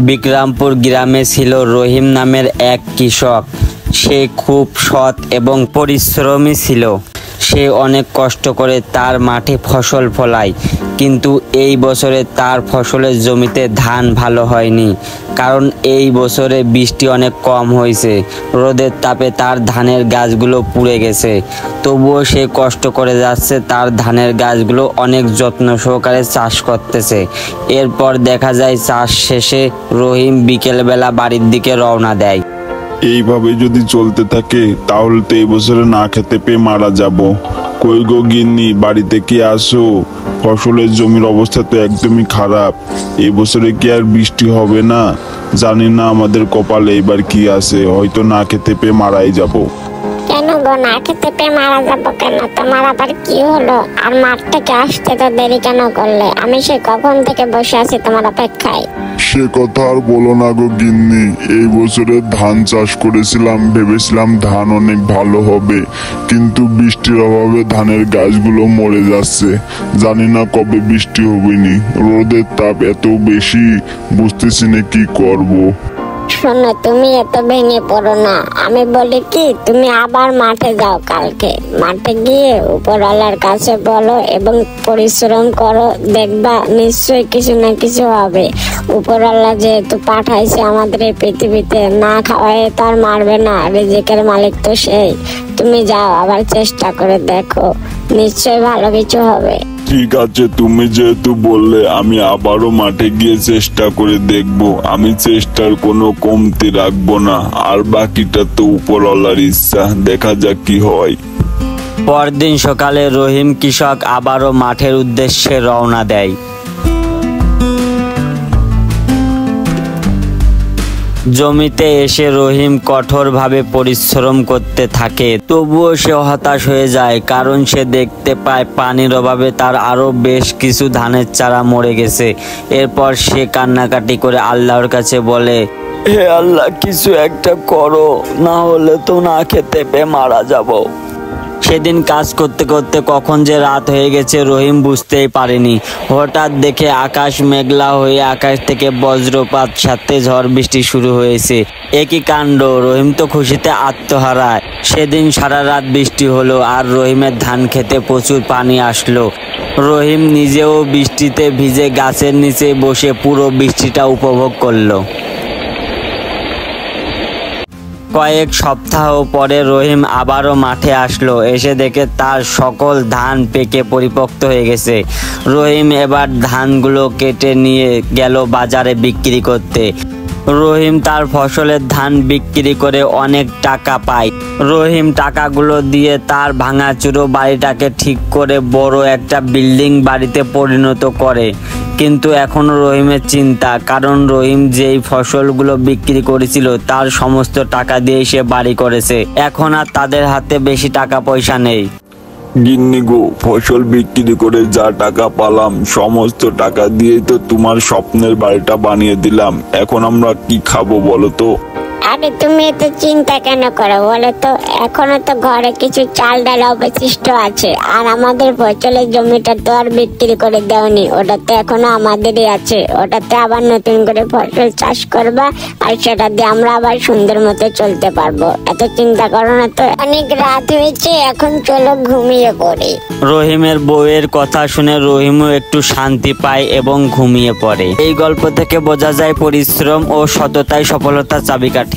বিক্রমপুর গ্রামে ছিল রহিম নামের এক কৃষক। সে খুব সৎ এবং পরিশ্রমী ছিল। সে অনেক কষ্ট করে তার মাঠে ফসল ফলায়, কিন্তু এই বছরে তার ফসলের জমিতে ধান ভালো হয়নি, কারণ এই বছরে বৃষ্টি অনেক কম হয়েছে। রোদের তাপে তার ধানের গাছগুলো পুড়ে গেছে। তবুও সে কষ্ট করে যাচ্ছে, তার ধানের গাছগুলো অনেক যত্ন সহকারে চাষ করতেছে। এরপর দেখা যায় চাষ শেষে রহিম বিকেলবেলা বাড়ির দিকে রওনা দেয়। এইভাবে যদি চলতে থাকে তাহলে তো এই বছরে না খেতে পেয়ে মারা যাব। কই গো গিন্নি, বাড়িতে কি আসো? ফসলের জমির অবস্থা তো একদমই খারাপ। এই বছরে কি আর বৃষ্টি হবে না? জানি না আমাদের কপালে এবার কি আছে, হয়তো না খেতে পেয়ে মারাই যাব। কেন গো, না খেতে পেয়ে মারা যাবো কেন? তোমার আবার কি হলো? আর মাঠ থেকে আসতে তো দেরি কেন করলে? আমি সে কখন থেকে বসে আছি তোমার অপেক্ষায়। সে কথা আর বলো না গো গিন্নি, এই বছরে ধান চাষ করেছিলাম, ভেবেছিলাম ধান অনেক ভালো হবে, কিন্তু বৃষ্টির অভাবে ধানের গাছগুলো মরে যাচ্ছে। জানি না কবে বৃষ্টি হবে নি। রোদের তাপ এত বেশি, বুঝতেছি না কি করব। শোনো, তুমি এত ভেঙে পড়ো না। আমি বলি কি, তুমি আবার মাঠে যাও কালকে। মাঠে গিয়ে উপরওয়ালার কাছে বলো এবং পরিশ্রম করো, দেখবা নিশ্চয়ই কিছু না কিছু হবে। উপরওয়ালা যেহেতু পাঠাইছে আমাদের এই পৃথিবীতে, না খাওয়ায় তার মারবে না, রিজিকের মালিক তো সেই। তুমি যাও, আবার চেষ্টা করে দেখো, নিশ্চয়ই ভালো কিছু হবে। ঠিক আছে, তুমি যেহেতু বললে আমি আবারও মাঠে গিয়ে চেষ্টা করে দেখব। আমি চেষ্টার কোনো কমতি রাখবো না, আর বাকিটা তো উপরওয়ালার ইচ্ছা, দেখা যাক কি হয়। পরদিন সকালে রহিম কৃষক আবারও মাঠের উদ্দেশ্যে রওনা দেয়। জমিতে এসে রহিম কঠোরভাবে পরিশ্রম করতে থাকে। তবুও সে হতাশ হয়ে যায়, কারণ সে দেখতে পায় পানির অভাবে তার আরো বেশ কিছু ধানের চারা মরে গেছে। এরপর সে কান্নাকাটি করে আল্লাহর কাছে বলে, হে আল্লাহ, কিছু একটা করো, না হলে তো না খেতে পেয়ে মারা যাব। সেদিন কাজ করতে করতে কখন যে রাত হয়ে গেছে রহিম বুঝতেই পারেনি। হঠাৎ দেখে আকাশ মেঘলা হয়ে আকাশ থেকে বজ্রপাত সাথে ঝড় বৃষ্টি শুরু হয়েছে। একই কাণ্ড! রহিম তো খুশিতে আত্মহারা। সেদিন সারা রাত বৃষ্টি হলো, আর রহিমের ধান খেতে প্রচুর পানি আসলো। রহিম নিজেও বৃষ্টিতে ভিজে গাছের নিচে বসে পুরো বৃষ্টিটা উপভোগ করলো। কয়েক সপ্তাহ পরে রহিম আবারও মাঠে আসলো। এসে দেখে তার সকল ধান পেকে পরিপক্ত হয়ে গেছে। রহিম এবার ধানগুলো কেটে নিয়ে গেল বাজারে বিক্রি করতে। রহিম তার ফসলের ধান বিক্রি করে অনেক টাকা পায়। রহিম টাকাগুলো দিয়ে তার ভাঙাচুরো বাড়িটাকে ঠিক করে বড় একটা বিল্ডিং বাড়িতে পরিণত করে। কিন্তু এখনো রহিমের চিন্তা, কারণ রহিম যেই ফসলগুলো বিক্রি করেছিল তার সমস্ত টাকা দিয়ে সে বাড়ি করেছে। এখন আর তাদের হাতে বেশি টাকা পয়সা নেই। গিন্নি গো, ফসল বিক্রি করে যা টাকা পালাম সমস্ত টাকা দিয়েই তো তোমার স্বপ্নের বাড়িটা বানিয়ে দিলাম। এখন আমরা কি খাবো বলো তো? আরে তুমি এত চিন্তা কেন করো বলো তো? এখনো তো ঘরে কিছু চাল ডাল অবশিষ্ট আছে, আর আমাদের ফসলের জমিটা তো আর বিক্রি করে দেওনি, ওটা তো এখনো আমাদেরই আছে। ওটাতে আবার নতুন করে ফসল চাষ করবা, আর সেটা দিয়ে আমরা আবার সুন্দর মতো চলতে পারবো। এত চিন্তা করো না তো। অনেক রাত হয়েছে, এখন চলো ঘুমিয়ে পড়ি। রহিমের বউয়ের কথা শুনে রহিমও একটু শান্তি পায় এবং ঘুমিয়ে পড়ে। এই গল্প থেকে বোঝা যায় পরিশ্রম ও সততাই সফলতার চাবিকাঠি।